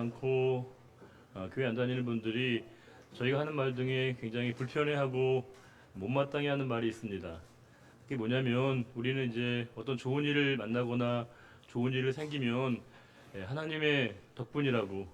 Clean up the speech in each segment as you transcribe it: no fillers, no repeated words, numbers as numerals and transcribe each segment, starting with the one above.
많고 교회 안 다니는 분들이 저희가 하는 말 중에 굉장히 불편해하고 못마땅해 하는 말이 있습니다. 그게 뭐냐면 우리는 이제 어떤 좋은 일을 만나거나 좋은 일을 생기면 하나님의 덕분이라고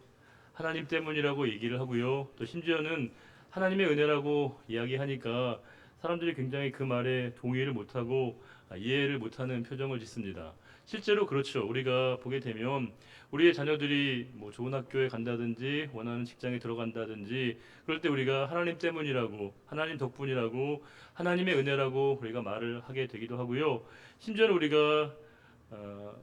하나님 때문이라고 얘기를 하고요. 또 심지어는 하나님의 은혜라고 이야기하니까 사람들이 굉장히 그 말에 동의를 못하고 이해를 못하는 표정을 짓습니다. 실제로 그렇죠. 우리가 보게 되면 우리의 자녀들이 뭐 좋은 학교에 간다든지 원하는 직장에 들어간다든지 그럴 때 우리가 하나님 때문이라고 하나님 덕분이라고 하나님의 은혜라고 우리가 말을 하게 되기도 하고요. 심지어는 우리가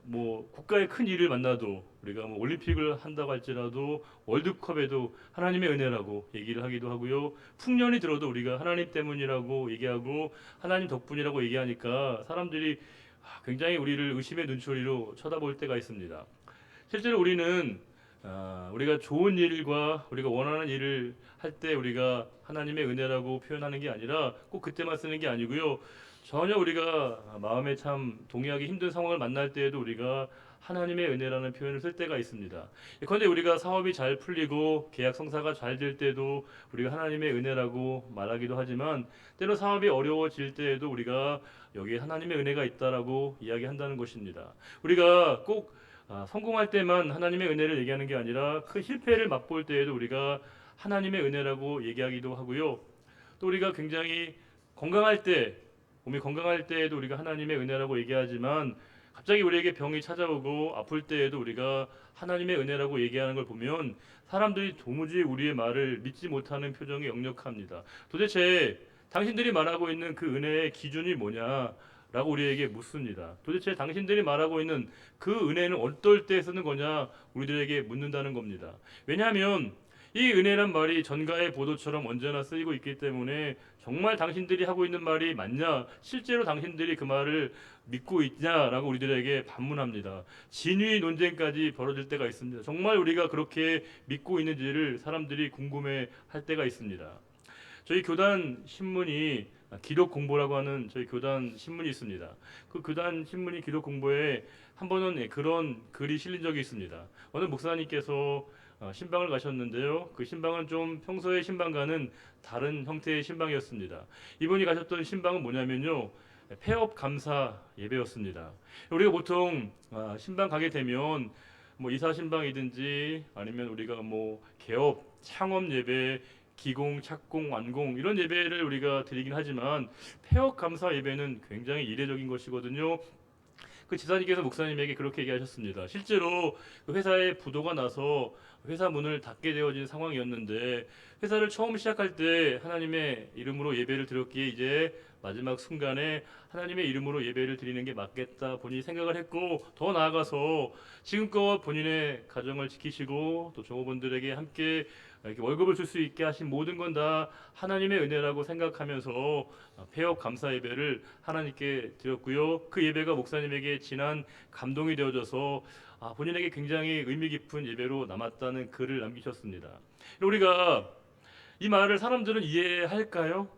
뭐 국가의 큰 일을 만나도 우리가 뭐 올림픽을 한다고 할지라도 월드컵에도 하나님의 은혜라고 얘기를 하기도 하고요. 풍년이 들어도 우리가 하나님 때문이라고 얘기하고 하나님 덕분이라고 얘기하니까 사람들이 굉장히 우리를 의심의 눈초리로 쳐다볼 때가 있습니다. 실제로 우리는 우리가 좋은 일과 우리가 원하는 일을 할 때 우리가 하나님의 은혜라고 표현하는 게 아니라 꼭 그때만 쓰는 게 아니고요. 전혀 우리가 마음에 참 동의하기 힘든 상황을 만날 때에도 우리가 하나님의 은혜라는 표현을 쓸 때가 있습니다. 그런데 우리가 사업이 잘 풀리고 계약 성사가 잘 될 때도 우리가 하나님의 은혜라고 말하기도 하지만 때로 사업이 어려워질 때에도 우리가 여기에 하나님의 은혜가 있다라고 이야기한다는 것입니다. 우리가 꼭 성공할 때만 하나님의 은혜를 얘기하는 게 아니라 큰 실패를 맛볼 때에도 우리가 하나님의 은혜라고 얘기하기도 하고요. 또 우리가 굉장히 건강할 때 몸이 건강할 때에도 우리가 하나님의 은혜라고 얘기하지만 갑자기 우리에게 병이 찾아오고 아플 때에도 우리가 하나님의 은혜라고 얘기하는 걸 보면 사람들이 도무지 우리의 말을 믿지 못하는 표정이 역력합니다. 도대체 당신들이 말하고 있는 그 은혜의 기준이 뭐냐? 라고 우리에게 묻습니다. 도대체 당신들이 말하고 있는 그 은혜는 어떨 때 쓰는 거냐? 우리들에게 묻는다는 겁니다. 왜냐하면 이 은혜란 말이 전가의 보도처럼 언제나 쓰이고 있기 때문에 정말 당신들이 하고 있는 말이 맞냐? 실제로 당신들이 그 말을 믿고 있냐라고 우리들에게 반문합니다. 진위 논쟁까지 벌어질 때가 있습니다. 정말 우리가 그렇게 믿고 있는지를 사람들이 궁금해 할 때가 있습니다. 저희 교단 신문이 기독 공보라고 하는 저희 교단 신문이 있습니다. 그 교단 신문이 기독 공보에 한 번은 그런 글이 실린 적이 있습니다. 어느 목사님께서 신방을 가셨는데요. 그 신방은 좀 평소의 신방과는 다른 형태의 신방이었습니다. 이분이 가셨던 신방은 뭐냐면요. 폐업 감사 예배였습니다. 우리가 보통 신방 가게 되면 뭐 이사 신방이든지 아니면 우리가 뭐 개업, 창업 예배, 기공, 착공, 완공 이런 예배를 우리가 드리긴 하지만 폐업 감사 예배는 굉장히 이례적인 것이거든요. 그 지사님께서 목사님에게 그렇게 얘기하셨습니다. 실제로 그 회사에 부도가 나서 회사 문을 닫게 되어진 상황이었는데 회사를 처음 시작할 때 하나님의 이름으로 예배를 드렸기에 이제 마지막 순간에 하나님의 이름으로 예배를 드리는 게 맞겠다 본인이 생각을 했고 더 나아가서 지금껏 본인의 가정을 지키시고 또 종업원들에게 함께 이렇게 월급을 줄 수 있게 하신 모든 건 다 하나님의 은혜라고 생각하면서 폐업 감사 예배를 하나님께 드렸고요. 그 예배가 목사님에게 진한 감동이 되어져서 본인에게 굉장히 의미 깊은 예배로 남았다는 글을 남기셨습니다. 우리가 이 말을 사람들은 이해할까요?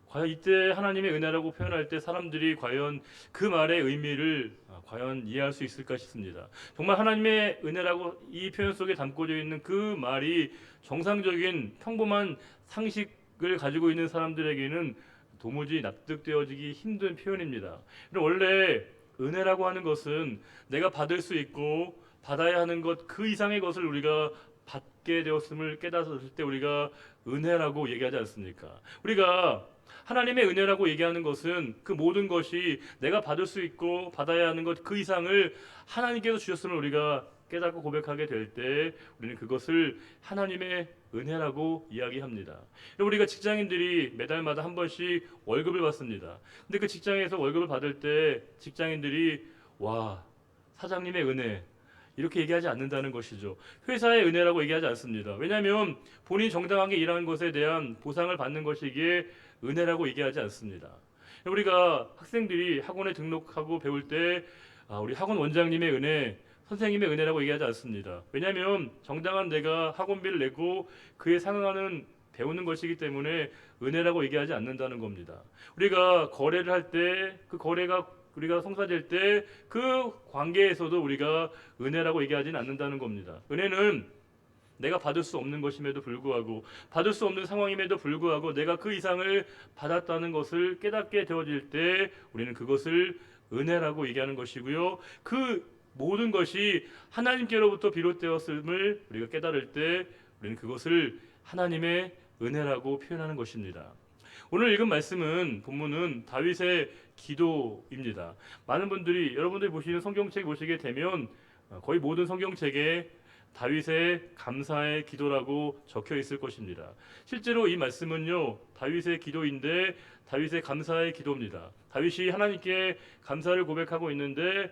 과연 이때 하나님의 은혜라고 표현할 때 사람들이 과연 그 말의 의미를 과연 이해할 수 있을까 싶습니다. 정말 하나님의 은혜라고 이 표현 속에 담겨져 있는 그 말이 정상적인 평범한 상식을 가지고 있는 사람들에게는 도무지 납득되어지기 힘든 표현입니다. 원래 은혜라고 하는 것은 내가 받을 수 있고 받아야 하는 것 그 이상의 것을 우리가 받게 되었음을 깨달았을 때 우리가 은혜라고 얘기하지 않습니까? 우리가 하나님의 은혜라고 얘기하는 것은 그 모든 것이 내가 받을 수 있고 받아야 하는 것 그 이상을 하나님께서 주셨음을 우리가 깨닫고 고백하게 될 때 우리는 그것을 하나님의 은혜라고 이야기합니다. 우리가 직장인들이 매달마다 한 번씩 월급을 받습니다. 근데 그 직장에서 월급을 받을 때 직장인들이 와, 사장님의 은혜 이렇게 얘기하지 않는다는 것이죠. 회사의 은혜라고 얘기하지 않습니다. 왜냐하면 본인이 정당하게 일하는 것에 대한 보상을 받는 것이기에 은혜라고 얘기하지 않습니다. 우리가 학생들이 학원에 등록하고 배울 때 우리 학원 원장님의 은혜, 선생님의 은혜라고 얘기하지 않습니다. 왜냐하면 정당한 내가 학원비를 내고 그에 상응하는 배우는 것이기 때문에 은혜라고 얘기하지 않는다는 겁니다. 우리가 거래를 할 때 그 거래가 우리가 성사될 때 그 관계에서도 우리가 은혜라고 얘기하지는 않는다는 겁니다. 은혜는 내가 받을 수 없는 것임에도 불구하고, 받을 수 없는 상황임에도 불구하고 내가 그 이상을 받았다는 것을 깨닫게 되어질 때 우리는 그것을 은혜라고 얘기하는 것이고요. 그 모든 것이 하나님께로부터 비롯되었음을 우리가 깨달을 때 우리는 그것을 하나님의 은혜라고 표현하는 것입니다. 오늘 읽은 말씀은 본문은 다윗의 기도입니다. 많은 분들이 여러분들이 보시는 성경책 보시게 되면 거의 모든 성경책에 다윗의 감사의 기도라고 적혀 있을 것입니다. 실제로 이 말씀은요, 다윗의 기도인데 다윗의 감사의 기도입니다. 다윗이 하나님께 감사를 고백하고 있는데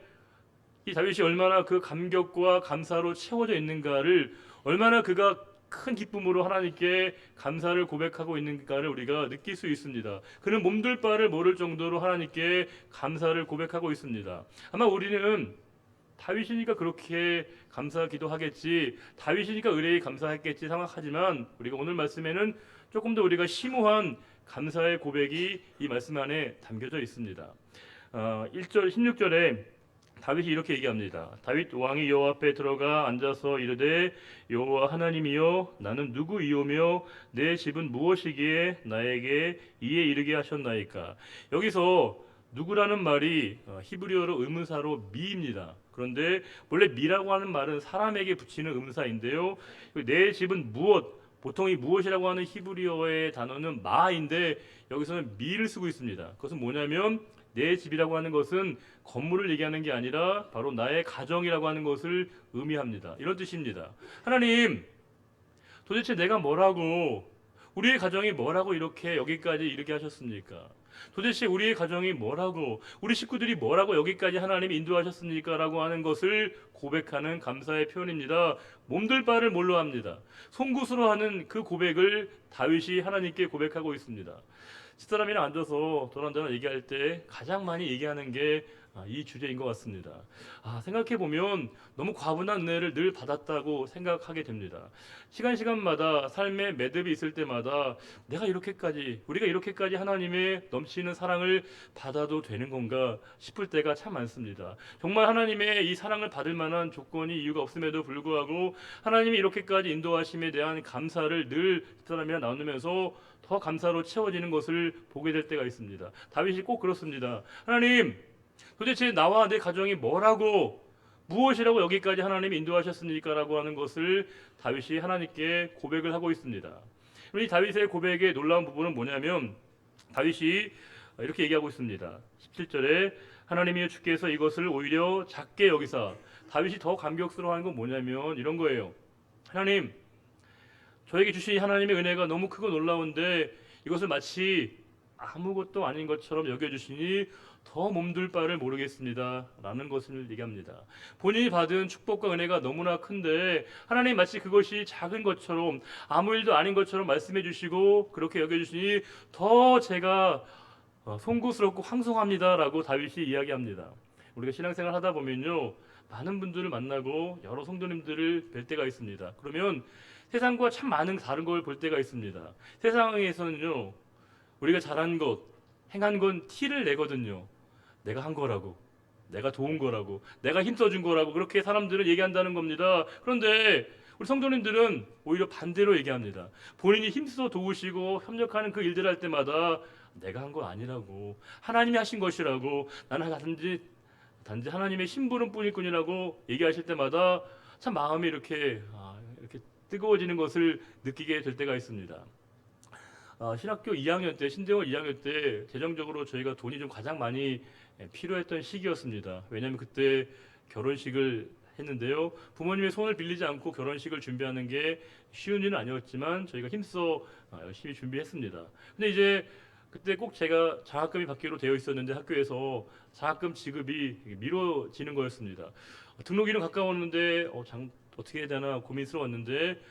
이 다윗이 얼마나 그 감격과 감사로 채워져 있는가를, 얼마나 그가 큰 기쁨으로 하나님께 감사를 고백하고 있는가를 우리가 느낄 수 있습니다. 그는 몸둘 바를 모를 정도로 하나님께 감사를 고백하고 있습니다. 아마 우리는 다윗이니까 그렇게 감사 기도하겠지, 다윗이니까 의뢰에 감사했겠지 생각하지만 우리가 오늘 말씀에는 조금 더 우리가 심오한 감사의 고백이 이 말씀 안에 담겨져 있습니다. 1절 16절에 다윗이 이렇게 얘기합니다. 다윗 왕이 여호와 앞에 들어가 앉아서 이르되 여호와 하나님이여 나는 누구이오며 내 집은 무엇이기에 나에게 이에 이르게 하셨나이까. 여기서 누구라는 말이 히브리어로 의문사로 미입니다. 그런데 원래 미라고 하는 말은 사람에게 붙이는 의문사인데요. 내 집은 무엇, 보통 이 무엇이라고 하는 히브리어의 단어는 마인데 여기서는 미를 쓰고 있습니다. 그것은 뭐냐면 내 집이라고 하는 것은 건물을 얘기하는 게 아니라 바로 나의 가정이라고 하는 것을 의미합니다. 이런 뜻입니다. 하나님, 도대체 내가 뭐라고, 우리의 가정이 뭐라고 이렇게 여기까지 이르게 하셨습니까? 도대체 우리의 가정이 뭐라고, 우리 식구들이 뭐라고 여기까지 하나님이 인도하셨습니까? 라고 하는 것을 고백하는 감사의 표현입니다. 몸둘 바를 뭘로 합니다. 송구스로 하는 그 고백을 다윗이 하나님께 고백하고 있습니다. 집사람이랑 앉아서 도란도란 얘기할 때 가장 많이 얘기하는 게 이 주제인 것 같습니다. 생각해보면 너무 과분한 은혜를 늘 받았다고 생각하게 됩니다. 시간마다 삶의 매듭이 있을 때마다 우리가 이렇게까지 하나님의 넘치는 사랑을 받아도 되는 건가 싶을 때가 참 많습니다. 정말 하나님의 이 사랑을 받을 만한 조건이 이유가 없음에도 불구하고 하나님이 이렇게까지 인도하심에 대한 감사를 늘 집사람이랑 나누면서 더 감사로 채워지는 것을 보게 될 때가 있습니다. 다윗이 꼭 그렇습니다. 하나님, 도대체 나와 내 가정이 무엇이라고 여기까지 하나님이 인도하셨습니까? 라고 하는 것을 다윗이 하나님께 고백을 하고 있습니다. 이 다윗의 고백의 놀라운 부분은 뭐냐면 다윗이 이렇게 얘기하고 있습니다. 17절에 하나님이여 주께서 이것을 오히려 작게 여기사, 다윗이 더 감격스러워하는 건 뭐냐면 이런 거예요. 하나님, 저에게 주신 하나님의 은혜가 너무 크고 놀라운데 이것을 마치 아무것도 아닌 것처럼 여겨주시니 더 몸둘 바를 모르겠습니다 라는 것을 얘기합니다. 본인이 받은 축복과 은혜가 너무나 큰데 하나님 마치 그것이 작은 것처럼 아무 일도 아닌 것처럼 말씀해 주시고 그렇게 여겨주시니 더 제가 송구스럽고 황송합니다 라고 다윗이 이야기합니다. 우리가 신앙생활 하다 보면요, 많은 분들을 만나고 여러 성도님들을 뵐 때가 있습니다. 그러면 세상과 참 많은 다른 걸 볼 때가 있습니다. 세상에서는요, 우리가 잘한 것, 행한 건 티를 내거든요. 내가 한 거라고, 내가 도운 거라고, 내가 힘써준 거라고 그렇게 사람들은 얘기한다는 겁니다. 그런데 우리 성도님들은 오히려 반대로 얘기합니다. 본인이 힘써 도우시고 협력하는 그 일들 할 때마다 내가 한 거 아니라고, 하나님이 하신 것이라고, 나는 단지 하나님의 심부름뿐일 뿐이라고 얘기하실 때마다 참 마음이 이렇게 뜨거워지는 것을 느끼게 될 때가 있습니다. 신학교 2학년 때, 신대원 2학년 때 재정적으로 저희가 돈이 좀 가장 많이 필요했던 시기였습니다. 왜냐하면 그때 결혼식을 했는데요, 부모님의 손을 빌리지 않고 결혼식을 준비하는 게 쉬운 일은 아니었지만 저희가 힘써 열심히 준비했습니다. 근데 이제 그때 꼭 제가 장학금이 받기로 되어 있었는데 학교에서 장학금 지급이 미뤄지는 거였습니다. 등록일은 가까웠는데 어떻게 해야 되나 고민스러웠는데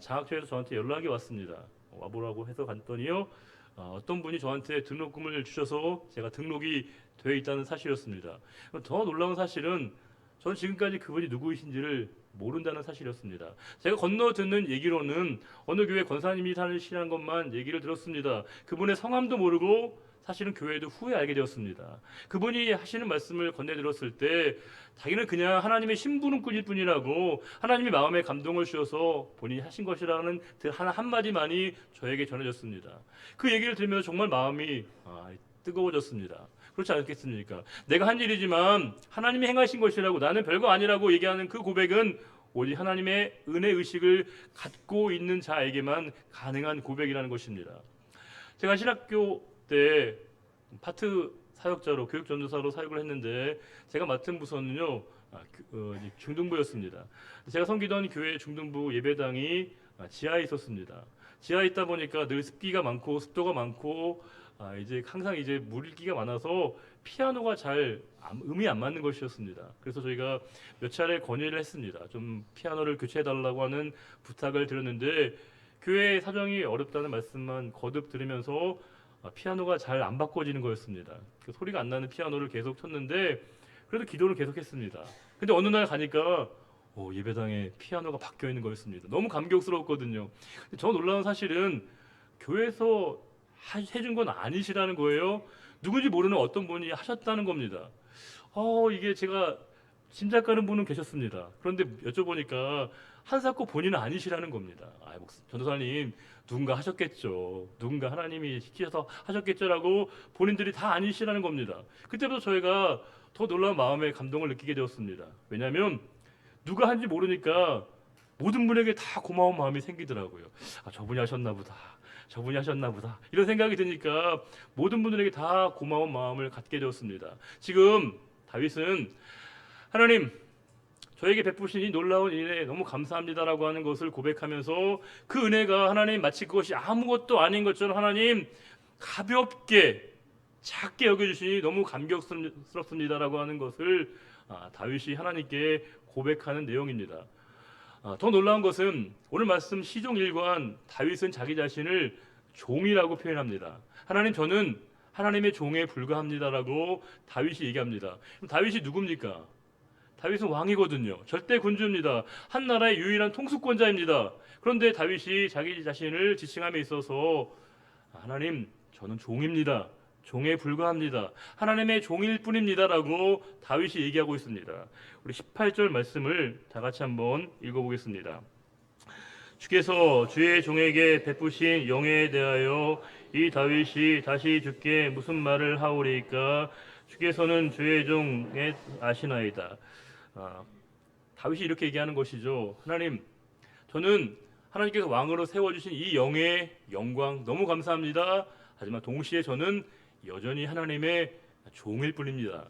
장학처에서 저한테 연락이 왔습니다. 와보라고 해서 갔더니요, 어떤 분이 저한테 등록금을 주셔서 제가 등록이 되어 있다는 사실이었습니다. 더 놀라운 사실은 저는 지금까지 그분이 누구이신지를 모른다는 사실이었습니다. 제가 건너 듣는 얘기로는 어느 교회 권사님이 사시는 것만 얘기를 들었습니다. 그분의 성함도 모르고 사실은 교회도 후에 알게 되었습니다. 그분이 하시는 말씀을 건네들었을 때 자기는 그냥 하나님의 심부름꾼일 뿐이라고, 하나님이 마음에 감동을 주셔서 본인이 하신 것이라는 한마디만이 저에게 전해졌습니다. 그 얘기를 들으면서 정말 마음이 뜨거워졌습니다. 그렇지 않겠습니까? 내가 한 일이지만 하나님이 행하신 것이라고, 나는 별거 아니라고 얘기하는 그 고백은 오직 하나님의 은혜 의식을 갖고 있는 자에게만 가능한 고백이라는 것입니다. 제가 신학교 때 파트 사역자로, 교육 전도사로 사역을 했는데 제가 맡은 부서는요, 중등부였습니다. 제가 섬기던 교회 중등부 예배당이 지하에 있었습니다. 지하에 있다 보니까 늘 습기가 많고 습도가 많고 이제 항상 이제 물기가 많아서 피아노가 잘 음이 안 맞는 것이었습니다. 그래서 저희가 몇 차례 건의를 했습니다. 좀 피아노를 교체해 달라고 하는 부탁을 드렸는데 교회 사정이 어렵다는 말씀만 거듭 들으면서 피아노가 잘 안 바꿔지는 거였습니다. 그 소리가 안 나는 피아노를 계속 쳤는데 그래도 기도를 계속했습니다. 근데 어느 날 가니까 예배당에 피아노가 바뀌어 있는 거였습니다. 너무 감격스러웠거든요. 근데 저 놀라운 사실은 교회에서 해준 건 아니시라는 거예요. 누군지 모르는 어떤 분이 하셨다는 겁니다. 이게 제가 짐작가는 분은 계셨습니다. 그런데 여쭤보니까 한사코 본인은 아니시라는 겁니다. 전도사님, 누군가 하셨겠죠. 누군가 하나님이 시키셔서 하셨겠죠라고 본인들이 다 아니시라는 겁니다. 그때부터 저희가 더 놀라운 마음의 감동을 느끼게 되었습니다. 왜냐하면 누가 한지 모르니까 모든 분에게 다 고마운 마음이 생기더라고요. 저분이 하셨나 보다. 저분이 하셨나 보다. 이런 생각이 드니까 모든 분들에게 다 고마운 마음을 갖게 되었습니다. 지금 다윗은 하나님, 저에게 베푸신 이 놀라운 은혜에 너무 감사합니다라고 하는 것을 고백하면서 그 은혜가 하나님 마치 그것이 아무것도 아닌 것처럼 하나님 가볍게 작게 여겨주시니 너무 감격스럽습니다라고 하는 것을 다윗이 하나님께 고백하는 내용입니다. 더 놀라운 것은 오늘 말씀 시종 1관 다윗은 자기 자신을 종이라고 표현합니다. 하나님, 저는 하나님의 종에 불과합니다라고 다윗이 얘기합니다. 그럼 다윗이 누굽니까? 다윗은 왕이거든요. 절대 군주입니다. 한 나라의 유일한 통수권자입니다. 그런데 다윗이 자기 자신을 지칭함에 있어서 하나님, 저는 종입니다. 종에 불과합니다. 하나님의 종일 뿐입니다라고 다윗이 얘기하고 있습니다. 우리 18절 말씀을 다 같이 한번 읽어보겠습니다. 주께서 주의 종에게 베푸신 영예에 대하여 이 다윗이 다시 주께 무슨 말을 하오리까? 주께서는 주의 종에 아시나이다. 다윗이 이렇게 얘기하는 것이죠. 하나님, 저는 하나님께서 왕으로 세워주신 이 영의 영광 너무 감사합니다. 하지만 동시에 저는 여전히 하나님의 종일 뿐입니다.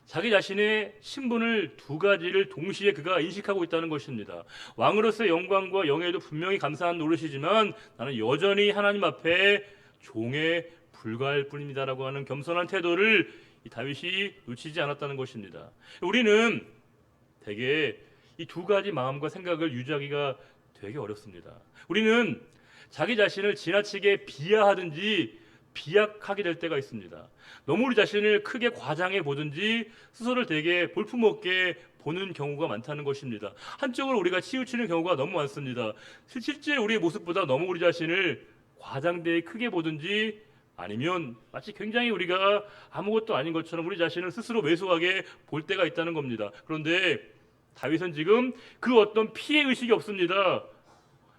자기 자신의 신분을 두 가지를 동시에 그가 인식하고 있다는 것입니다. 왕으로서의 영광과 영예도 분명히 감사한 노릇이지만 나는 여전히 하나님 앞에 종에 불과할 뿐입니다라고 하는 겸손한 태도를 이 다윗이 놓치지 않았다는 것입니다. 우리는 대개 이 두 가지 마음과 생각을 유지하기가 되게 어렵습니다. 우리는 자기 자신을 지나치게 비하하든지 비약하게 될 때가 있습니다. 너무 우리 자신을 크게 과장해 보든지 스스로를 되게 볼품없게 보는 경우가 많다는 것입니다. 한쪽으로 우리가 치우치는 경우가 너무 많습니다. 실제 우리의 모습보다 너무 우리 자신을 과장되게 크게 보든지 아니면 마치 굉장히 우리가 아무것도 아닌 것처럼 우리 자신을 스스로 왜소하게 볼 때가 있다는 겁니다. 그런데 다윗은 지금 그 어떤 피해 의식이 없습니다.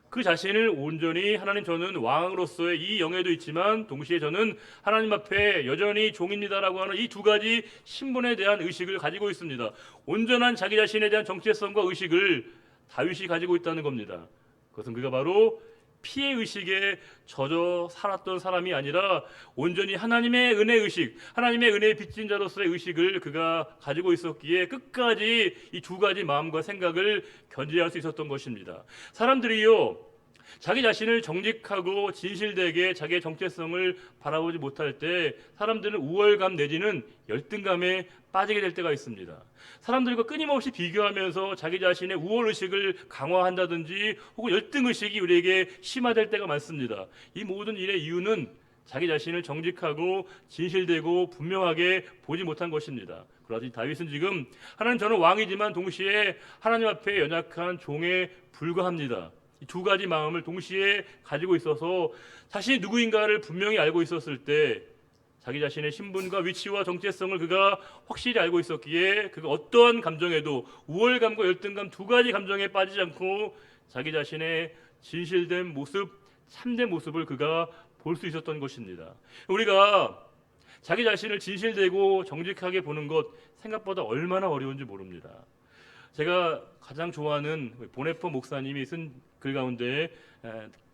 그 자신을 온전히 하나님, 저는 왕으로서의 이 영예도 있지만 동시에 저는 하나님 앞에 여전히 종입니다라고 하는 이 두 가지 신분에 대한 의식을 가지고 있습니다. 온전한 자기 자신에 대한 정체성과 의식을 다윗이 가지고 있다는 겁니다. 그것은 그가 바로 피해 의식에 젖어 살았던 사람이 아니라 온전히 하나님의 은혜 의식, 하나님의 은혜에 빚진 자로서의 의식을 그가 가지고 있었기에 끝까지 이 두 가지 마음과 생각을 견제할 수 있었던 것입니다. 사람들이요, 자기 자신을 정직하고 진실되게 자기의 정체성을 바라보지 못할 때 사람들은 우월감 내지는 열등감에 빠지게 될 때가 있습니다. 사람들과 끊임없이 비교하면서 자기 자신의 우월의식을 강화한다든지 혹은 열등의식이 우리에게 심화될 때가 많습니다. 이 모든 일의 이유는 자기 자신을 정직하고 진실되고 분명하게 보지 못한 것입니다. 그러나 다윗은 지금 하나님, 저는 왕이지만 동시에 하나님 앞에 연약한 종에 불과합니다. 이 두 가지 마음을 동시에 가지고 있어서 자신이 누구인가를 분명히 알고 있었을 때 자기 자신의 신분과 위치와 정체성을 그가 확실히 알고 있었기에 그가 어떠한 감정에도 우월감과 열등감 두 가지 감정에 빠지지 않고 자기 자신의 진실된 모습, 참된 모습을 그가 볼 수 있었던 것입니다. 우리가 자기 자신을 진실되고 정직하게 보는 것 생각보다 얼마나 어려운지 모릅니다. 제가 가장 좋아하는 보네퍼 목사님이 쓴 글 가운데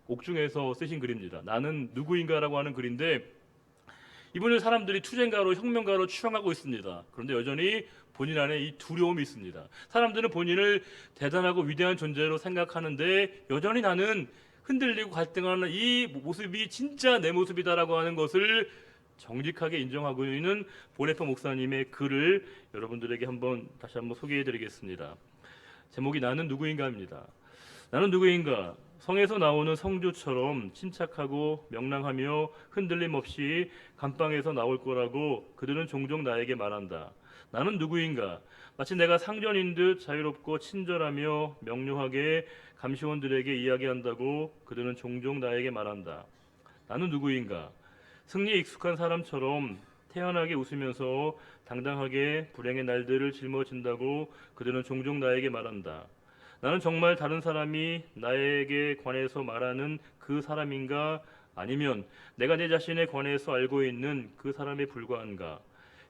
옥중에서 쓰신 글입니다. 나는 누구인가라고 하는 글인데 이분을 사람들이 투쟁가로 혁명가로 추앙하고 있습니다. 그런데 여전히 본인 안에 이 두려움이 있습니다. 사람들은 본인을 대단하고 위대한 존재로 생각하는데 여전히 나는 흔들리고 갈등하는 이 모습이 진짜 내 모습이다라고 하는 것을 정직하게 인정하고 있는 보네퍼 목사님의 글을 여러분들에게 다시 한번 소개해드리겠습니다. 제목이 나는 누구인가입니다. 나는 누구인가? 성에서 나오는 성주처럼 침착하고 명랑하며 흔들림 없이 감방에서 나올 거라고 그들은 종종 나에게 말한다. 나는 누구인가? 마치 내가 상전인 듯 자유롭고 친절하며 명료하게 감시원들에게 이야기한다고 그들은 종종 나에게 말한다. 나는 누구인가? 승리에 익숙한 사람처럼 태연하게 웃으면서 당당하게 불행의 날들을 짊어진다고 그들은 종종 나에게 말한다. 나는 정말 다른 사람이 나에게 관해서 말하는 그 사람인가? 아니면 내가 내 자신에 관해서 알고 있는 그 사람에 불과한가?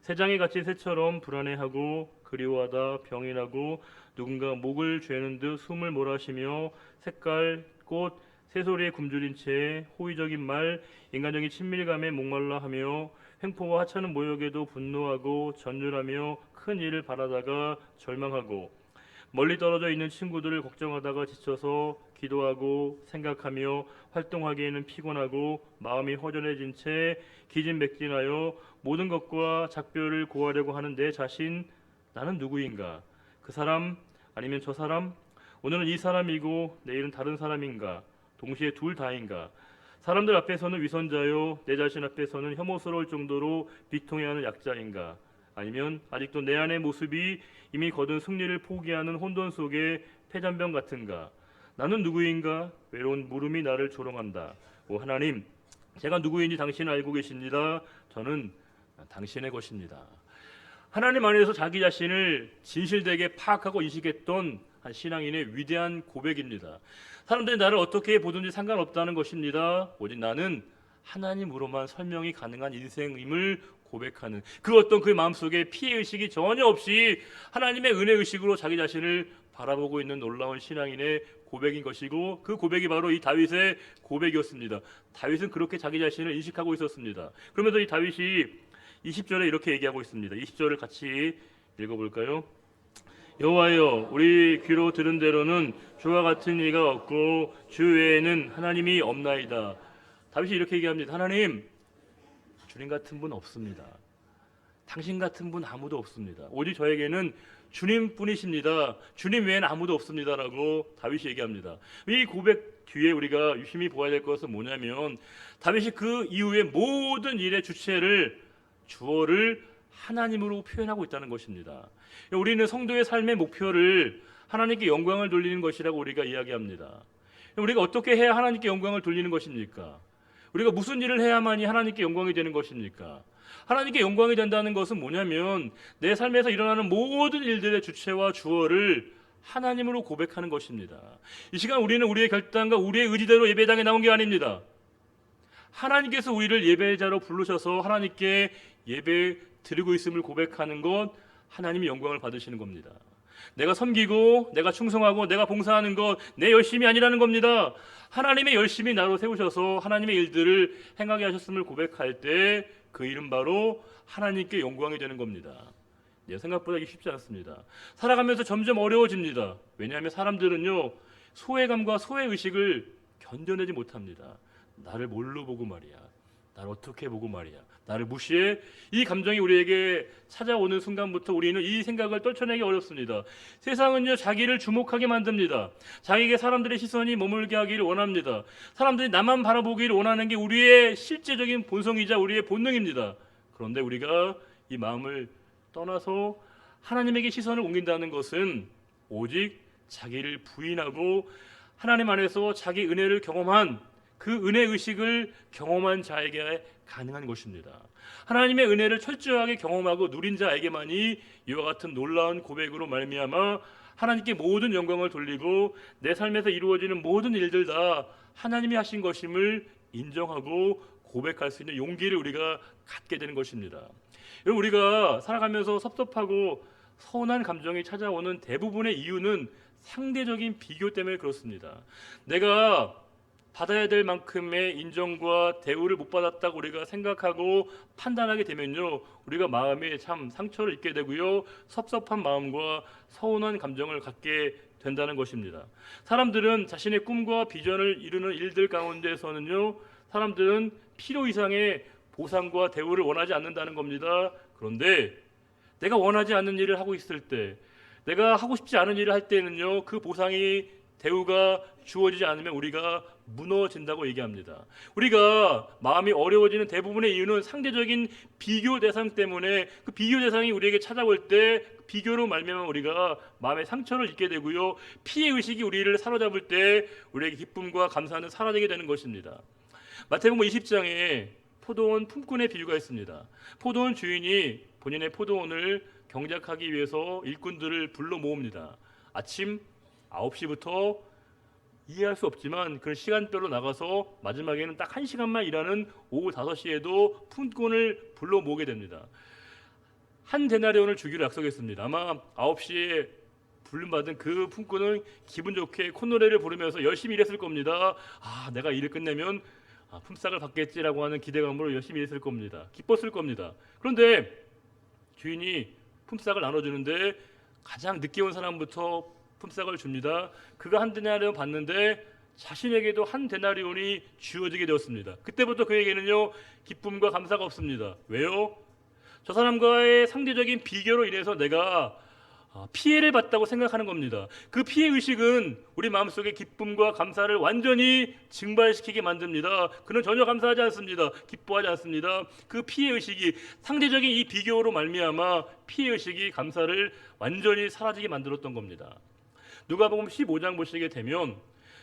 새장에 갇힌 새처럼 불안해하고 그리워하다 병이나고 누군가 목을 죄는 듯 숨을 몰아쉬며 색깔, 꽃, 새소리에 굶주린 채 호의적인 말, 인간적인 친밀감에 목말라 하며 횡포와 하찮은 모욕에도 분노하고 전율하며 큰 일을 바라다가 절망하고 멀리 떨어져 있는 친구들을 걱정하다가 지쳐서 기도하고 생각하며 활동하기에는 피곤하고 마음이 허전해진 채 기진맥진하여 모든 것과 작별을 고하려고 하는 내 자신, 나는 누구인가? 그 사람 아니면 저 사람? 오늘은 이 사람이고 내일은 다른 사람인가? 동시에 둘 다인가? 사람들 앞에서는 위선자요 내 자신 앞에서는 혐오스러울 정도로 비통해하는 약자인가? 아니면 아직도 내 안의 모습이 이미 거둔 승리를 포기하는 혼돈 속의 폐잔병 같은가? 나는 누구인가? 외로운 물음이 나를 조롱한다. 오 하나님, 제가 누구인지 당신은 알고 계십니다. 저는 당신의 것입니다. 하나님 안에서 자기 자신을 진실되게 파악하고 인식했던 한 신앙인의 위대한 고백입니다. 사람들이 나를 어떻게 보든지 상관없다는 것입니다. 오직 나는 하나님으로만 설명이 가능한 인생임을 고백하는 그 어떤 그 마음속에 피해의식이 전혀 없이 하나님의 은혜의식으로 자기 자신을 바라보고 있는 놀라운 신앙인의 고백인 것이고 그 고백이 바로 이 다윗의 고백이었습니다. 다윗은 그렇게 자기 자신을 인식하고 있었습니다. 그러면서 이 다윗이 20절에 이렇게 얘기하고 있습니다. 20절을 같이 읽어볼까요? 여호와여, 우리 귀로 들은 대로는 주와 같은 이가 없고 주 외에는 하나님이 없나이다. 다윗이 이렇게 얘기합니다. 하나님, 주님 같은 분 없습니다. 당신 같은 분 아무도 없습니다. 오직 저에게는 주님뿐이십니다. 주님 외에는 아무도 없습니다라고 다윗이 얘기합니다. 이 고백 뒤에 우리가 유심히 보아야 될 것은 뭐냐면 다윗이 그 이후에 모든 일의 주어를 하나님으로 표현하고 있다는 것입니다. 우리는 성도의 삶의 목표를 하나님께 영광을 돌리는 것이라고 우리가 이야기합니다. 우리가 어떻게 해야 하나님께 영광을 돌리는 것입니까? 우리가 무슨 일을 해야만이 하나님께 영광이 되는 것입니까? 하나님께 영광이 된다는 것은 뭐냐면 내 삶에서 일어나는 모든 일들의 주체와 주어를 하나님으로 고백하는 것입니다. 이 시간 우리는 우리의 결단과 우리의 의지대로 예배당에 나온 게 아닙니다. 하나님께서 우리를 예배자로 부르셔서 하나님께 예배 드리고 있음을 고백하는 것, 하나님이 영광을 받으시는 겁니다. 내가 섬기고 내가 충성하고 내가 봉사하는 것 내 열심이 아니라는 겁니다. 하나님의 열심이 나로 세우셔서 하나님의 일들을 행하게 하셨음을 고백할 때 그 이름 바로 하나님께 영광이 되는 겁니다. 생각보다 이게 쉽지 않습니다. 살아가면서 점점 어려워집니다. 왜냐하면 사람들은요 소외감과 소외의식을 견뎌내지 못합니다. 나를 뭘로 보고 말이야, 나를 어떻게 보고 말이야, 나를 무시해. 이 감정이 우리에게 찾아오는 순간부터 우리는 이 생각을 떨쳐내기 어렵습니다. 세상은요 자기를 주목하게 만듭니다. 자기에게 사람들의 시선이 머물게 하기를 원합니다. 사람들이 나만 바라보기를 원하는 게 우리의 실제적인 본성이자 우리의 본능입니다. 그런데 우리가 이 마음을 떠나서 하나님에게 시선을 옮긴다는 것은 오직 자기를 부인하고 하나님 안에서 자기 은혜를 경험한 그 은혜 의식을 경험한 자에게 가능한 것입니다. 하나님의 은혜를 철저하게 경험하고 누린 자에게만이 이와 같은 놀라운 고백으로 말미암아 하나님께 모든 영광을 돌리고 내 삶에서 이루어지는 모든 일들 다 하나님이 하신 것임을 인정하고 고백할 수 있는 용기를 우리가 갖게 되는 것입니다. 여러분, 우리가 살아가면서 섭섭하고 서운한 감정이 찾아오는 대부분의 이유는 상대적인 비교 때문에 그렇습니다. 내가 받아야 될 만큼의 인정과 대우를 못 받았다고 우리가 생각하고 판단하게 되면요, 우리가 마음에 참 상처를 입게 되고요, 섭섭한 마음과 서운한 감정을 갖게 된다는 것입니다. 사람들은 자신의 꿈과 비전을 이루는 일들 가운데서는요, 사람들은 필요 이상의 보상과 대우를 원하지 않는다는 겁니다. 그런데 내가 원하지 않는 일을 하고 있을 때, 내가 하고 싶지 않은 일을 할 때는요, 그 보상이 대우가 주어지지 않으면 우리가 무너진다고 얘기합니다. 우리가 마음이 어려워지는 대부분의 이유는 상대적인 비교 대상 때문에, 그 비교 대상이 우리에게 찾아올 때 비교로 말미암아 우리가 마음에 상처를 입게 되고요, 피해 의식이 우리를 사로잡을 때 우리에게 기쁨과 감사는 사라지게 되는 것입니다. 마태복음 20장에 포도원 품꾼의 비유가 있습니다. 포도원 주인이 본인의 포도원을 경작하기 위해서 일꾼들을 불러 모읍니다. 아침 9시부터 이해할 수 없지만 그런 시간별로 나가서 마지막에는 딱 1시간만 일하는 오후 5시에도 품꾼을 불러 모으게 됩니다. 한 데나리온을 주기로 약속했습니다. 아마 9시에 불림받은 그 품꾼은 기분 좋게 콧노래를 부르면서 열심히 일했을 겁니다. 내가 일을 끝내면 품삯을 받겠지라고 하는 기대감으로 열심히 일했을 겁니다. 기뻤을 겁니다. 그런데 주인이 품삯을 나눠주는데 가장 늦게 온 사람부터 품삯을 줍니다. 그가 한 데나리온 받는데 자신에게도 한 데나리온이 주어지게 되었습니다. 그때부터 그에게는요, 기쁨과 감사가 없습니다. 왜요? 저 사람과의 상대적인 비교로 인해서 내가 피해를 봤다고 생각하는 겁니다. 그 피해 의식은 우리 마음속에 기쁨과 감사를 완전히 증발시키게 만듭니다. 그는 전혀 감사하지 않습니다. 기뻐하지 않습니다. 그 피해 의식이, 상대적인 이 비교로 말미암아 피해 의식이 감사를 완전히 사라지게 만들었던 겁니다. 누가복음 15장 보시게 되면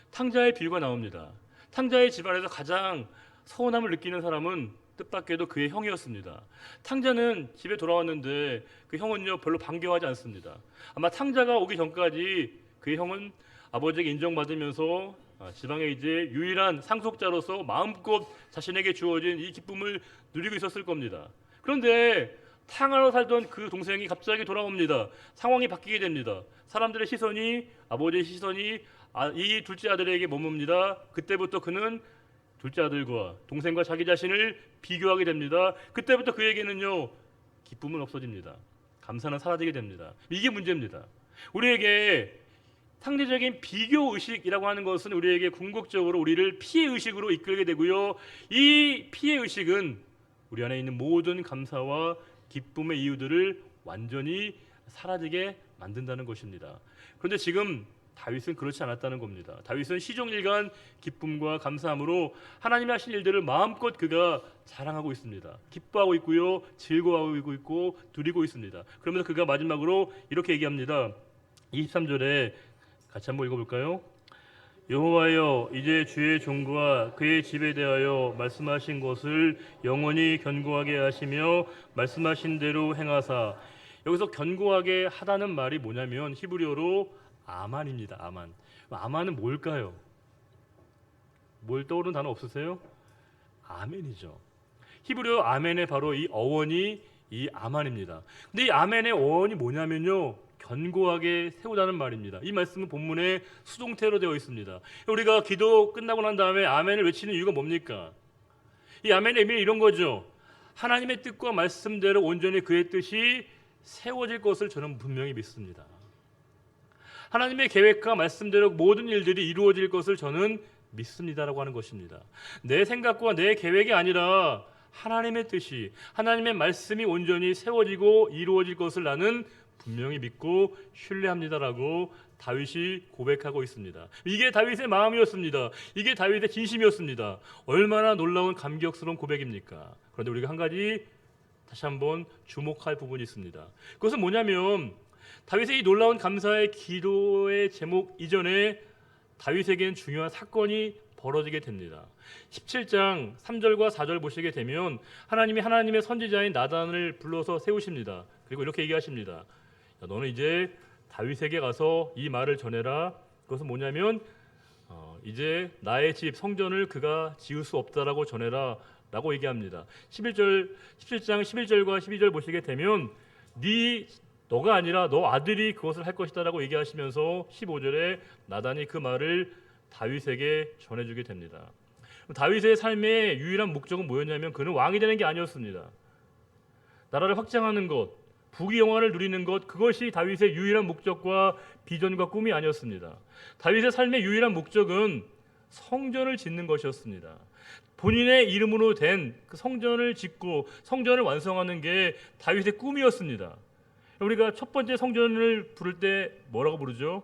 탕자의 비유가 나옵니다. 탕자의 집안에서 가장 서운함을 느끼는 사람은 뜻밖에도 그의 형이었습니다. 탕자는 집에 돌아왔는데 그 형은요, 별로 반겨하지 않습니다. 아마 탕자가 오기 전까지 그의 형은 아버지에게 인정받으면서 지방의 이제 유일한 상속자로서 마음껏 자신에게 주어진 이 기쁨을 누리고 있었을 겁니다. 그런데 탕하러 살던 그 동생이 갑자기 돌아옵니다. 상황이 바뀌게 됩니다. 사람들의 시선이, 아버지의 시선이 이 둘째 아들에게 머뭅니다. 그때부터 그는 둘째 아들과 동생과 자기 자신을 비교하게 됩니다. 그때부터 그에게는요, 기쁨은 없어집니다. 감사는 사라지게 됩니다. 이게 문제입니다. 우리에게 상대적인 비교 의식이라고 하는 것은 우리에게 궁극적으로 우리를 피해 의식으로 이끌게 되고요, 이 피해 의식은 우리 안에 있는 모든 감사와 기쁨의 이유들을 완전히 사라지게 만든다는 것입니다. 그런데 지금 다윗은 그렇지 않았다는 겁니다. 다윗은 시종일관 기쁨과 감사함으로 하나님이 하신 일들을 마음껏 그가 자랑하고 있습니다. 기뻐하고 있고요, 즐거워하고 있고 누리고 있습니다. 그러면서 그가 마지막으로 이렇게 얘기합니다. 23절에 같이 한번 읽어볼까요? 여호와여, 이제 주의 종과 그의 집에 대하여 말씀하신 것을 영원히 견고하게 하시며 말씀하신 대로 행하사. 여기서 견고하게 하다는 말이 뭐냐면 히브리어로 아만입니다. 아만. 아만은 뭘까요? 뭘 떠오르는 단어 없으세요? 아멘이죠. 히브리어 아멘의 바로 이 어원이 이 아만입니다. 근데 이 아멘의 어원이 뭐냐면요, 견고하게 세우다는 말입니다. 이 말씀은 본문에 수동태로 되어 있습니다. 우리가 기도 끝나고 난 다음에 아멘을 외치는 이유가 뭡니까? 이 아멘의 의미는 이런 거죠. 하나님의 뜻과 말씀대로 온전히 그의 뜻이 세워질 것을 저는 분명히 믿습니다. 하나님의 계획과 말씀대로 모든 일들이 이루어질 것을 저는 믿습니다라고 하는 것입니다. 내 생각과 내 계획이 아니라 하나님의 뜻이, 하나님의 말씀이 온전히 세워지고 이루어질 것을 나는 분명히 믿고 신뢰합니다라고 다윗이 고백하고 있습니다. 이게 다윗의 마음이었습니다. 이게 다윗의 진심이었습니다. 얼마나 놀라운 감격스러운 고백입니까? 그런데 우리가 한 가지 다시 한번 주목할 부분이 있습니다. 그것은 뭐냐면 다윗의 이 놀라운 감사의 기도의 제목 이전에 다윗에게는 중요한 사건이 벌어지게 됩니다. 17장 3절과 4절 보시게 되면 하나님이 하나님의 선지자인 나단을 불러서 세우십니다. 그리고 이렇게 얘기하십니다. 야, 너는 이제 다윗에게 가서 이 말을 전해라. 그것은 뭐냐면 이제 나의 집 성전을 그가 지을 수 없다라고 전해라 라고 얘기합니다. 17장 11절과 12절 보시게 되면 너가 아니라 너 아들이 그것을 할 것이다 라고 얘기하시면서 15절에 나단이 그 말을 다윗에게 전해주게 됩니다. 다윗의 삶의 유일한 목적은 뭐였냐면 그는 왕이 되는 게 아니었습니다. 나라를 확장하는 것, 부귀 영화를 누리는 것, 그것이 다윗의 유일한 목적과 비전과 꿈이 아니었습니다. 다윗의 삶의 유일한 목적은 성전을 짓는 것이었습니다. 본인의 이름으로 된 그 성전을 짓고 성전을 완성하는 게 다윗의 꿈이었습니다. 우리가 첫 번째 성전을 부를 때 뭐라고 부르죠?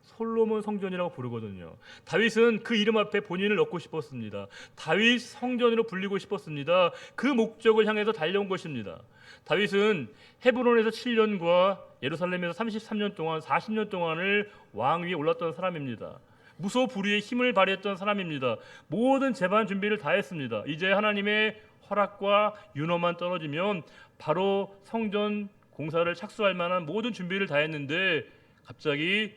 솔로몬 성전이라고 부르거든요. 다윗은 그 이름 앞에 본인을 넣고 싶었습니다. 다윗 성전으로 불리고 싶었습니다. 그 목적을 향해서 달려온 것입니다. 다윗은 헤브론에서 7년과 예루살렘에서 33년 동안 40년 동안을 왕 위에 올랐던 사람입니다. 무소불위의 힘을 발휘했던 사람입니다. 모든 재반 준비를 다 했습니다. 이제 하나님의 허락과 윤허만 떨어지면 바로 성전 공사를 착수할 만한 모든 준비를 다 했는데 갑자기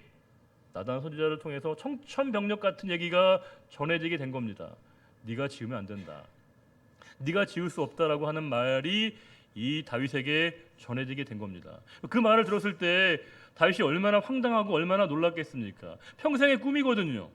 나단 선지자를 통해서 청천벽력 같은 얘기가 전해지게 된 겁니다. 네가 지으면 안 된다. 네가 지을 수 없다라고 하는 말이 이 다윗에게 전해지게 된 겁니다. 그 말을 들었을 때 다윗이 얼마나 황당하고 얼마나 놀랐겠습니까? 평생의 꿈이거든요.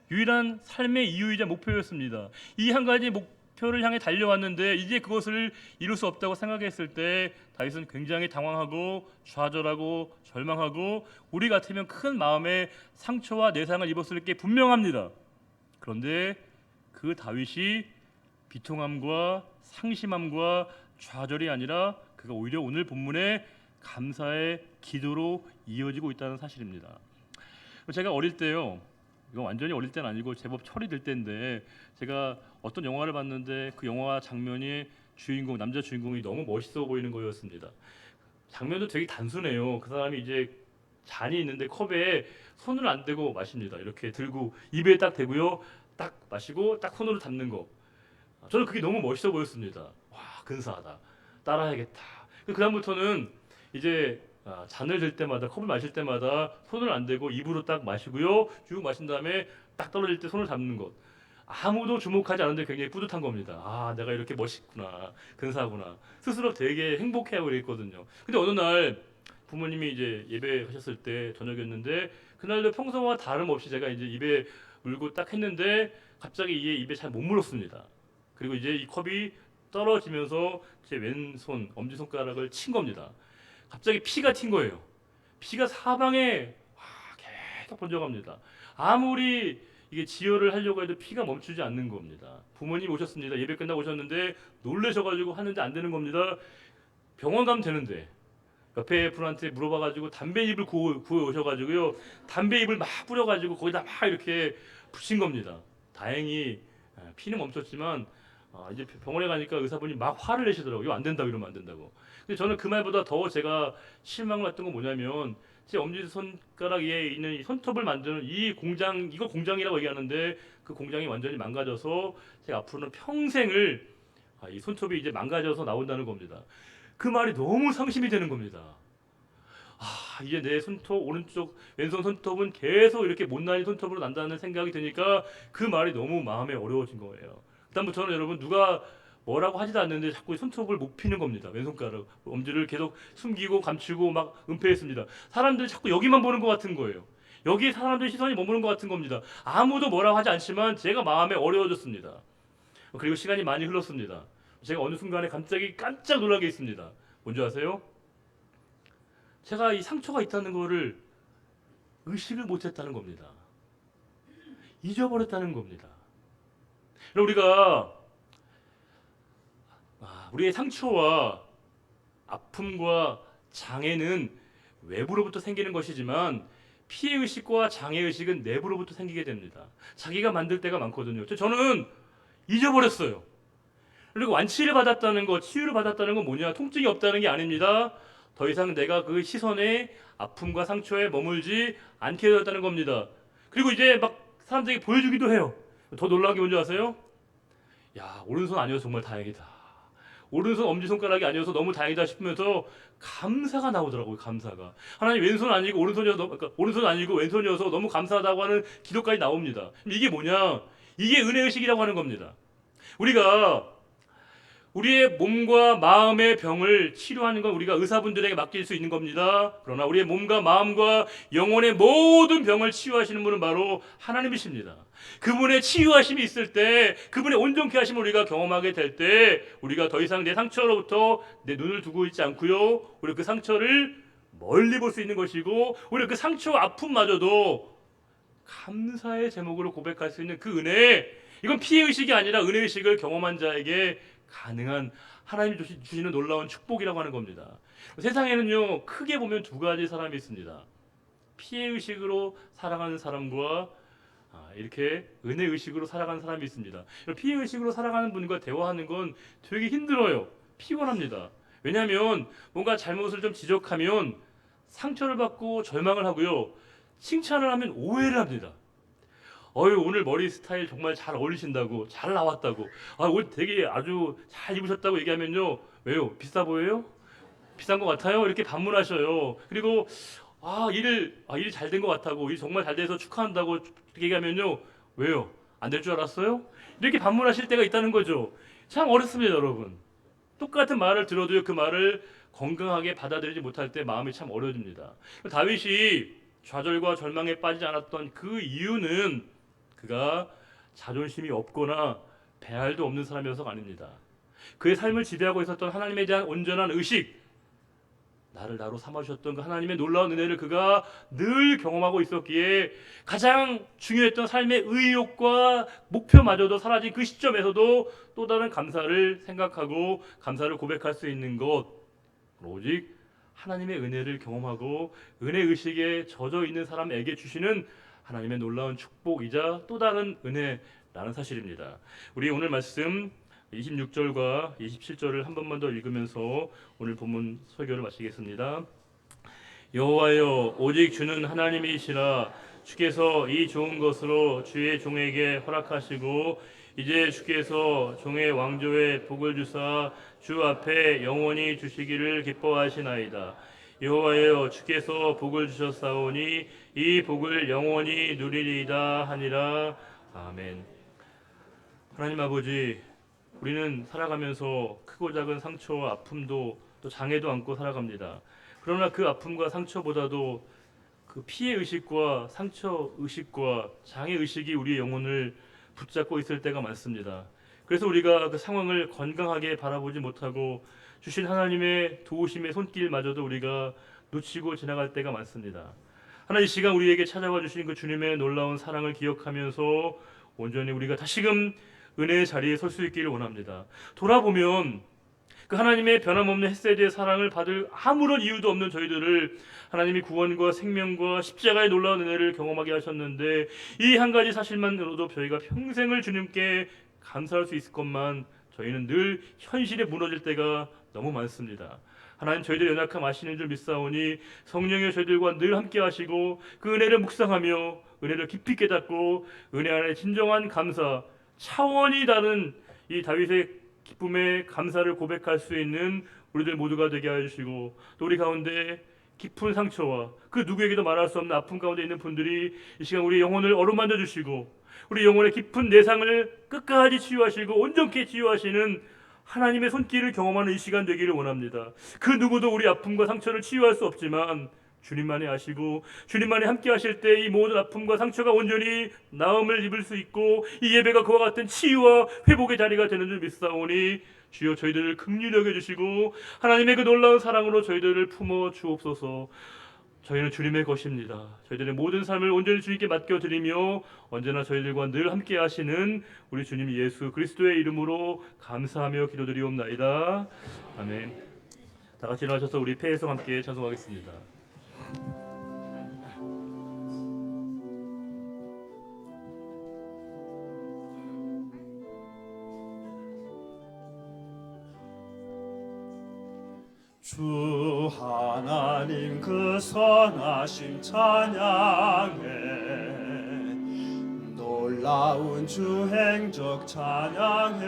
유일한 삶의 이유이자 목표였습니다. 이 한 가지 목표를 향해 달려왔는데 이제 그것을 이룰 수 없다고 생각했을 때 다윗은 굉장히 당황하고 좌절하고 절망하고 우리 같으면 큰 마음의 상처와 내상을 입었을 게 분명합니다. 그런데 그 다윗이 비통함과 상심함과 좌절이 아니라 그가 오히려 오늘 본문의 감사의 기도로 이어지고 있다는 사실입니다. 제가 어릴 때요, 이거 완전히 어릴 때는 아니고 제법 철이 들 때인데 제가 어떤 영화를 봤는데 그 영화 장면이 남자 주인공이 너무 멋있어 보이는 거였습니다. 장면도 되게 단순해요. 그 사람이 이제 잔이 있는데 컵에 손을 안 대고 마십니다. 이렇게 들고 입에 딱 대고요, 딱 마시고 딱 손으로 담는 거. 저는 그게 너무 멋있어 보였습니다. 와, 근사하다. 따라해야겠다. 그 다음부터는 이제 잔을 들 때마다 컵을 마실 때마다 손을 안 대고 입으로 딱 마시고요, 쭉 마신 다음에 딱 떨어질 때 손을 잡는 것. 아무도 주목하지 않는데 굉장히 뿌듯한 겁니다. 아, 내가 이렇게 멋있구나, 근사하구나. 스스로 되게 행복해하고 그랬거든요. 근데 어느 날 부모님이 이제 예배하셨을 때 저녁이었는데 그날도 평소와 다름없이 제가 이제 입에 물고 딱 했는데 갑자기 이게 입에 잘 못 물었습니다. 그리고 이제 이 컵이 떨어지면서 제 왼손 엄지손가락을 친 겁니다. 갑자기 피가 튄 거예요. 피가 사방에 계속 번져갑니다. 아무리 이게 지혈을 하려고 해도 피가 멈추지 않는 겁니다. 부모님 오셨습니다. 예배 끝나고 오셨는데 놀라셔가지고 하는데 안 되는 겁니다. 병원 가면 되는데 옆에 분한테 물어봐가지고 담배잎을 구워 오셔가지고요, 담배잎을 막 뿌려가지고 거기다 막 이렇게 붙인 겁니다. 다행히 피는 멈췄지만 이제 병원에 가니까 의사분이 막 화를 내시더라고요. 이거 안 된다고, 이러면 안 된다고. 근데 저는 그 말보다 더 제가 실망을 했던 건 뭐냐면 제 엄지손가락 위에 있는 이 손톱을 만드는 이 공장, 이걸 공장이라고 얘기하는데 그 공장이 완전히 망가져서 제가 앞으로는 평생을 이 손톱이 이제 망가져서 나온다는 겁니다. 그 말이 너무 상심이 되는 겁니다. 이제 내 손톱, 오른쪽 왼손 손톱은 계속 이렇게 못난이 손톱으로 난다는 생각이 드니까 그 말이 너무 마음에 어려워진 거예요. 그다음부터는 여러분 누가 뭐라고 하지도 않는데 자꾸 손톱을 못 피는 겁니다. 왼손가락, 엄지를 계속 숨기고 감추고 막 은폐했습니다. 사람들이 자꾸 여기만 보는 것 같은 거예요. 여기에 사람들 시선이 머무는 것 같은 겁니다. 아무도 뭐라고 하지 않지만 제가 마음에 어려워졌습니다. 그리고 시간이 많이 흘렀습니다. 제가 어느 순간에 갑자기 깜짝 놀란 게 있습니다. 뭔지 아세요? 제가 이 상처가 있다는 거를 의식을 못했다는 겁니다. 잊어버렸다는 겁니다. 우리가 우리의 상처와 아픔과 장애는 외부로부터 생기는 것이지만 피해의식과 장애의식은 내부로부터 생기게 됩니다. 자기가 만들 때가 많거든요. 저는 잊어버렸어요. 그리고 완치를 받았다는 것, 치유를 받았다는 건 뭐냐? 통증이 없다는 게 아닙니다. 더 이상 내가 그 시선에 아픔과 상처에 머물지 않게 되었다는 겁니다. 그리고 이제 막 사람들에게 보여주기도 해요. 더 놀라운 게 뭔지 아세요? 야, 오른손 아니어서 정말 다행이다. 오른손 엄지손가락이 아니어서 너무 다행이다 싶으면서 감사가 나오더라고요. 감사가. 하나님 왼손 아니고 오른손이어서 그러니까 오른손 아니고 왼손이어서 너무 감사하다고 하는 기도까지 나옵니다. 이게 뭐냐? 이게 은혜의식이라고 하는 겁니다. 우리가 우리의 몸과 마음의 병을 치료하는 건 우리가 의사분들에게 맡길 수 있는 겁니다. 그러나 우리의 몸과 마음과 영혼의 모든 병을 치유하시는 분은 바로 하나님이십니다. 그분의 치유하심이 있을 때, 그분의 온전케 하심을 우리가 경험하게 될 때, 우리가 더 이상 내 상처로부터 내 눈을 두고 있지 않고요, 우리 그 상처를 멀리 볼 수 있는 것이고, 우리 그 상처 아픔마저도 감사의 제목으로 고백할 수 있는 그 은혜, 이건 피해의식이 아니라 은혜의식을 경험한 자에게 가능한 하나님이 주시는 놀라운 축복이라고 하는 겁니다. 세상에는요, 크게 보면 두 가지 사람이 있습니다. 피해의식으로 살아가는 사람과 이렇게 은혜의식으로 살아가는 사람이 있습니다. 피해의식으로 살아가는 분과 대화하는 건 되게 힘들어요. 피곤합니다. 왜냐하면 뭔가 잘못을 좀 지적하면 상처를 받고 절망을 하고요, 칭찬을 하면 오해를 합니다. 오늘 머리 스타일 정말 잘 어울리신다고, 잘 나왔다고, 옷 되게 아주 잘 입으셨다고 얘기하면요, 왜요? 비싸 보여요? 비싼 것 같아요? 이렇게 반문하셔요. 그리고 일이 잘 된 것 같다고, 일 정말 잘 돼서 축하한다고 얘기하면요, 왜요? 안 될 줄 알았어요? 이렇게 반문하실 때가 있다는 거죠. 참 어렵습니다, 여러분. 똑같은 말을 들어도요, 그 말을 건강하게 받아들이지 못할 때 마음이 참 어려집니다. 다윗이 좌절과 절망에 빠지지 않았던 그 이유는 그가 자존심이 없거나 배알도 없는 사람이어서가 아닙니다. 그의 삶을 지배하고 있었던 하나님에 대한 온전한 의식, 나를 나로 삼아주셨던 그 하나님의 놀라운 은혜를 그가 늘 경험하고 있었기에 가장 중요했던 삶의 의욕과 목표마저도 사라진 그 시점에서도 또 다른 감사를 생각하고 감사를 고백할 수 있는 것, 오직 하나님의 은혜를 경험하고 은혜의식에 젖어 있는 사람에게 주시는 하나님의 놀라운 축복이자 또 다른 은혜라는 사실입니다. 우리 오늘 말씀 26절과 27절을 한 번만 더 읽으면서 오늘 본문 설교를 마치겠습니다. 여호와여, 오직 주는 하나님이시라. 주께서 이 좋은 것으로 주의 종에게 허락하시고 이제 주께서 종의 왕조에 복을 주사 주 앞에 영원히 주시기를 기뻐하시나이다. 여호와여, 주께서 복을 주셨사오니 이 복을 영원히 누리리이다 하니라. 아멘. 하나님 아버지, 우리는 살아가면서 크고 작은 상처와 아픔도 또 장애도 안고 살아갑니다. 그러나 그 아픔과 상처보다도 그 피해 의식과 상처 의식과 장애 의식이 우리의 영혼을 붙잡고 있을 때가 많습니다. 그래서 우리가 그 상황을 건강하게 바라보지 못하고 주신 하나님의 도우심의 손길마저도 우리가 놓치고 지나갈 때가 많습니다. 하나님, 이 시간 우리에게 찾아와 주신 그 주님의 놀라운 사랑을 기억하면서 온전히 우리가 다시금 은혜의 자리에 설 수 있기를 원합니다. 돌아보면 그 하나님의 변함없는 햇세드의 사랑을 받을 아무런 이유도 없는 저희들을 하나님이 구원과 생명과 십자가의 놀라운 은혜를 경험하게 하셨는데, 이 한 가지 사실만으로도 저희가 평생을 주님께 감사할 수 있을 것만 저희는 늘 현실에 무너질 때가 너무 많습니다. 하나님, 저희들 연약함 아시는 줄 믿사오니 성령의 저희들과 늘 함께 하시고 그 은혜를 묵상하며 은혜를 깊이 깨닫고 은혜 안에 진정한 감사, 차원이 다른 이 다윗의 기쁨의 감사를 고백할 수 있는 우리들 모두가 되게 하시고, 또 우리 가운데 깊은 상처와 그 누구에게도 말할 수 없는 아픔 가운데 있는 분들이 이 시간 우리 영혼을 어루만져 주시고 우리 영혼의 깊은 내상을 끝까지 치유하시고 온전케 치유하시는 하나님의 손길을 경험하는 이 시간 되기를 원합니다. 그 누구도 우리 아픔과 상처를 치유할 수 없지만 주님만이 아시고 주님만이 함께 하실 때 이 모든 아픔과 상처가 온전히 나음을 입을 수 있고 이 예배가 그와 같은 치유와 회복의 자리가 되는 줄 믿사오니 주여, 저희들을 긍휼히 여겨주시고 하나님의 그 놀라운 사랑으로 저희들을 품어 주옵소서. 저희는 주님의 것입니다. 저희들의 모든 삶을 온전히 주님께 맡겨드리며 언제나 저희들과 늘 함께 하시는 우리 주님 예수 그리스도의 이름으로 감사하며 기도드리옵나이다. 아멘. 다 같이 일어나셔서 우리 패에서 함께 찬송하겠습니다. 주 하나님 그 선하심 찬양해 놀라운 주 행적 찬양해.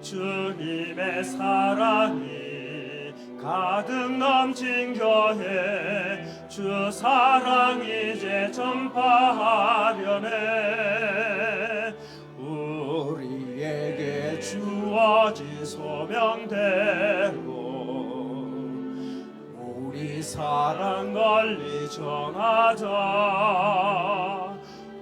주님의 사랑이 가득 넘친 교회, 주 사랑 이제 전파하려네. 우리에게 주어진 소명대로 우리 사랑 권리 정하자.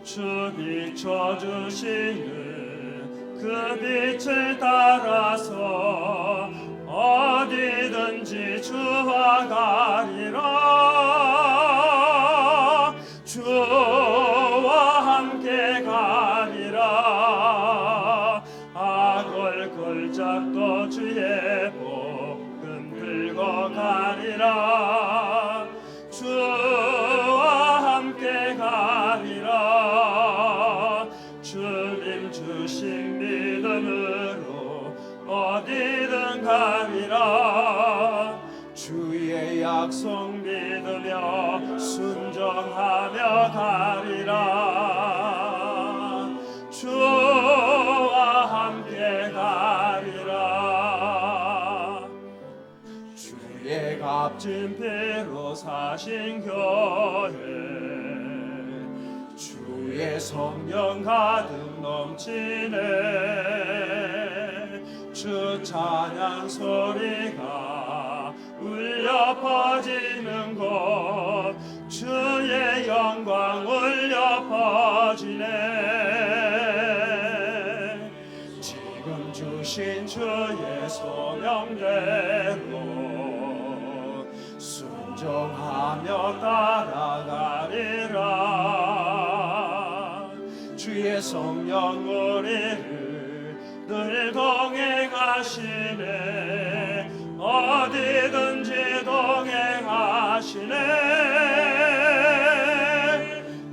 주 비춰주시는 그 빛을 따라서 어디든지 주와 가리라. 주와 함께 가리라. 악을 골짝도 주의 복음 들고 가리라. 주와 함께 가리라. 주님 주신 믿음으로 어디든 가리라. 주의 약속 믿으며 순종하며 가리라. 주와 함께 가리라. 주의 값진 피로 사신 교회, 주의 성령 가득 넘치네. 주 찬양 소리가 울려 퍼지는 곳, 주의 영광 울려 퍼지네. 지금 주신 주의 소명대로 순종하며 따라가리라. 주의 성령 우리를 늘 동행하시네. 어디든지 동행하시네.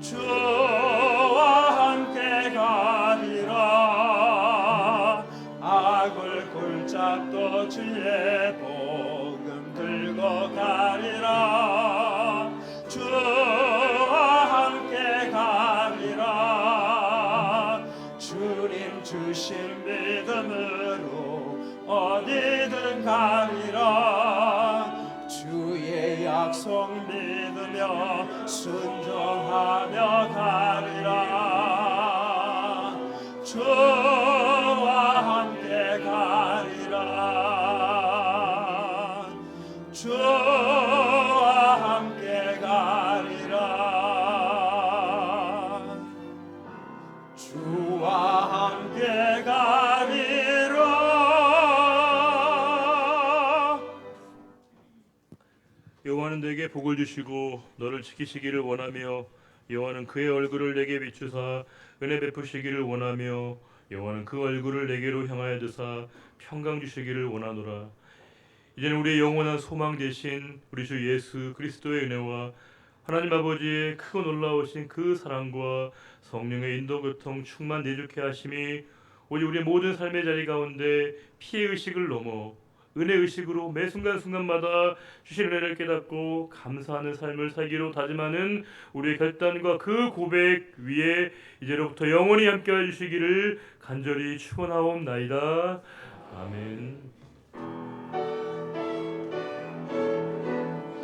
주와 함께 가리라. 악을 골짝도 주의 복음 들고 가리라. 주와 함께 가리라. 주님 주신 믿음으로 어디든 가리라. 주의 약속 믿으며 순종하며 가리라. 주와 함께 가리라. 주와 함께 가리라. 주와 함께 가리라. 여호와는 내게 복을 주시고 너를 지키시기를 원하며, 여호와는 그의 얼굴을 내게 비추사 은혜 베푸시기를 원하며, 여호와는 그 얼굴을 내게로 향하여 드사 평강 주시기를 원하노라. 이제는 우리의 영원한 소망 되신 우리 주 예수 그리스도의 은혜와 하나님 아버지의 크고 놀라우신 그 사랑과 성령의 인도 교통 충만 내주케 하심이 오직 우리의 모든 삶의 자리 가운데 피해 의식을 넘어 은혜 의식으로 매 순간순간마다 주신 은혜를 깨닫고 감사하는 삶을 살기로 다짐하는 우리의 결단과 그 고백 위에 이제로부터 영원히 함께해 주시기를 간절히 축원하옵나이다. 아멘.